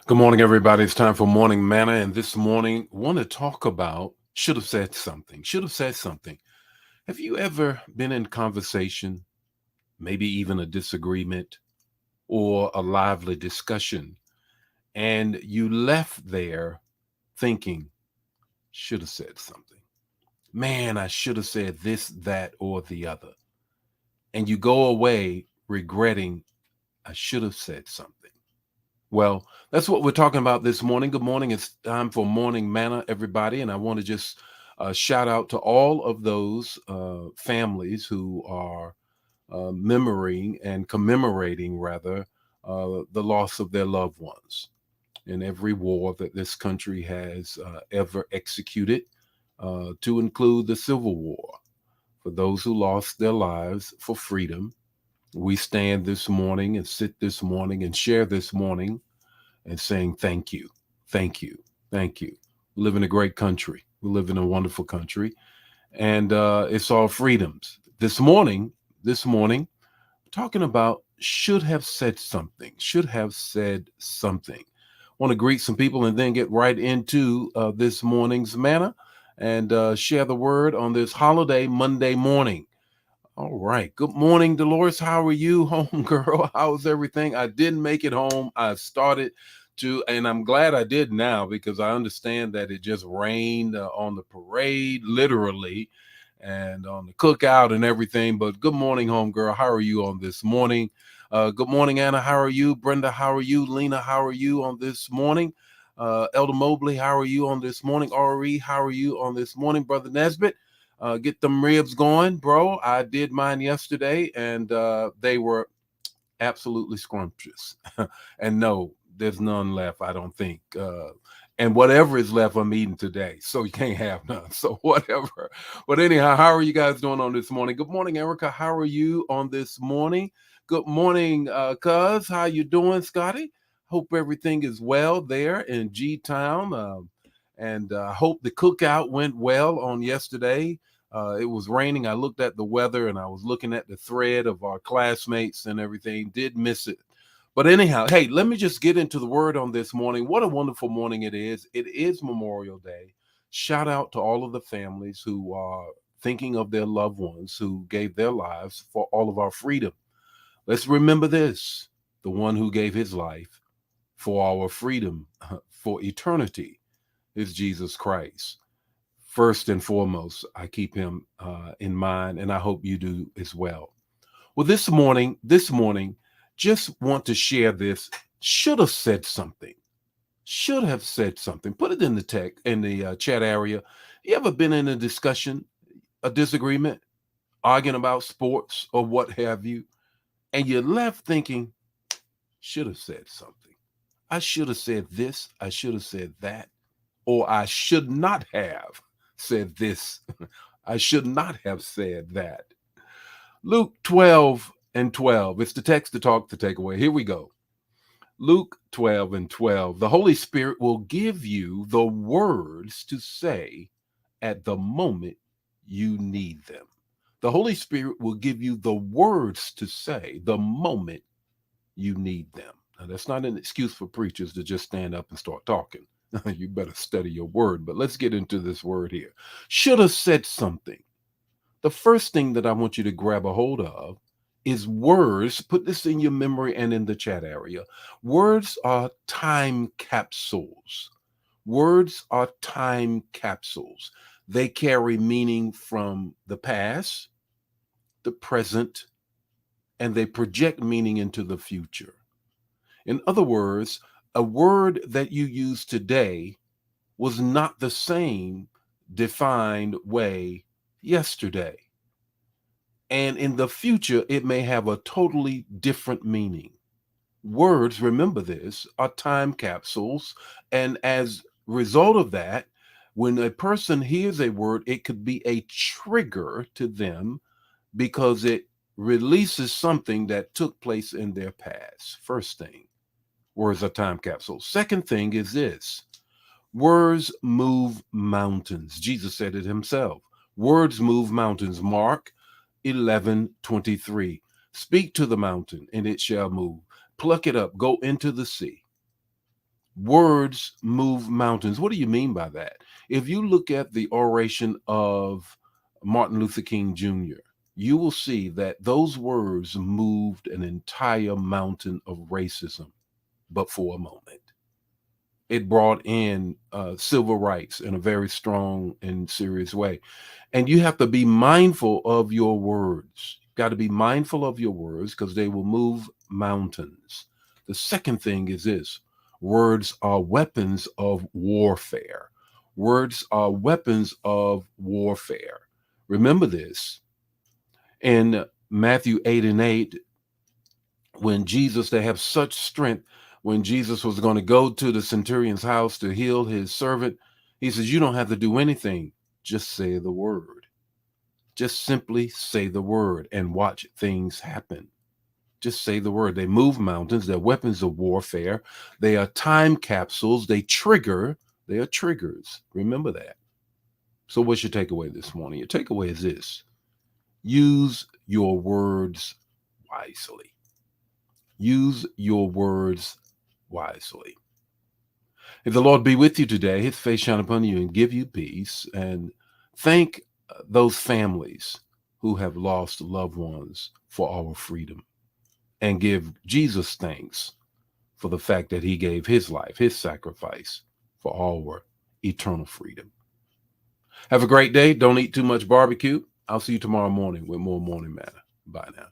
Good morning, everybody. It's time for Morning Manna. And this morning, want to talk about should have said something. Should have said something. Have you ever been in conversation, maybe even a disagreement or a lively discussion, and you left there thinking, should have said something? Man, I should have said this, that, or the other. And you go away regretting, I should have said something. Well, that's what we're talking about this morning. Good morning. It's time for Morning Manna, everybody. And I want to just shout out to all of those families who are memorizing and commemorating, rather, the loss of their loved ones in every war that this country has ever executed, to include the Civil War. For those who lost their lives for freedom, we stand this morning and sit this morning and share this morning and saying thank you, thank you, thank you. We live in a great country. We live in a wonderful country, and it's all freedoms. This morning, talking about should have said something. Should have said something. Want to greet some people and then get right into this morning's manna and share the word on this holiday Monday morning. All right. Good morning, Dolores. How are you, home girl? How's everything? I didn't make it home. I started to, and I'm glad I did now because I understand that it just rained on the parade, literally, and on the cookout and everything. But good morning, home girl. How are you on this morning? Good morning, Anna. How are you? Brenda, how are you? Lena, how are you on this morning? Elder Mobley, how are you on this morning? Ari, how are you on this morning? Brother Nesbitt? Get them ribs going, bro. I did mine yesterday, and they were absolutely scrumptious. And no, there's none left, I don't think. And whatever is left, I'm eating today. So you can't have none. So whatever. But anyhow, how are you guys doing on this morning? Good morning, Erica. How are you on this morning? Good morning, cuz. How you doing, Scotty? Hope everything is well there in G Town. And I hope the cookout went well on yesterday. It was raining. I looked at the weather and I was looking at the thread of our classmates and everything. Did miss it. But anyhow, hey, let me just get into the word on this morning. What a wonderful morning it is. It is Memorial Day. Shout out to all of the families who are thinking of their loved ones who gave their lives for all of our freedom. Let's remember this: the one who gave his life for our freedom for eternity is Jesus Christ. First and foremost, I keep him in mind, and I hope you do as well. Well, this morning, just want to share this. Should have said something. Should have said something. Put it in the chat area. You ever been in a discussion, a disagreement, arguing about sports or what have you, and you left thinking, should have said something. I should have said this. I should have said that, or I should not have said this. I should not have said that. Luke 12 and 12. It's the text, the talk, the takeaway. Here we go. Luke 12 and 12. The Holy Spirit will give you the words to say at the moment you need them. The Holy Spirit will give you the words to say the moment you need them. Now, that's not an excuse for preachers to just stand up and start talking. You better study your word. But let's get into this word here. Should have said something. The first thing that I want you to grab a hold of is words. Put this in your memory and in the chat area. Words are time capsules. Words are time capsules. They carry meaning from the past, the present, and they project meaning into the future. In other words, a word that you use today was not the same defined way yesterday. And in the future, it may have a totally different meaning. Words, remember this, are time capsules. And as a result of that, when a person hears a word, it could be a trigger to them because it releases something that took place in their past. First thing, words are time capsules. Second thing is this: words move mountains. Jesus said it himself. Words move mountains. Mark 11:23. Speak to the mountain and it shall move. Pluck it up, go into the sea. Words move mountains. What do you mean by that? If you look at the oration of Martin Luther King Jr., you will see that those words moved an entire mountain of racism, but for a moment. It brought in civil rights in a very strong and serious way. And you have to be mindful of your words. You've got to be mindful of your words because they will move mountains. The second thing is this: words are weapons of warfare. Words are weapons of warfare. Remember this in Matthew 8 and 8, when Jesus, they have such strength, when Jesus was going to go to the centurion's house to heal his servant, he says, you don't have to do anything, just say the word. Just simply say the word and watch things happen. Just say the word. They move mountains. They're weapons of warfare. They are time capsules. They trigger. They are triggers. Remember that. So what's your takeaway this morning? Your takeaway is this: use your words wisely. Use your words wisely. If the Lord be with you today, his face shine upon you and give you peace. And thank those families who have lost loved ones for our freedom. And give Jesus thanks for the fact that he gave his life, his sacrifice for our eternal freedom. Have a great day. Don't eat too much barbecue. I'll see you tomorrow morning with more Morning Manna. Bye now.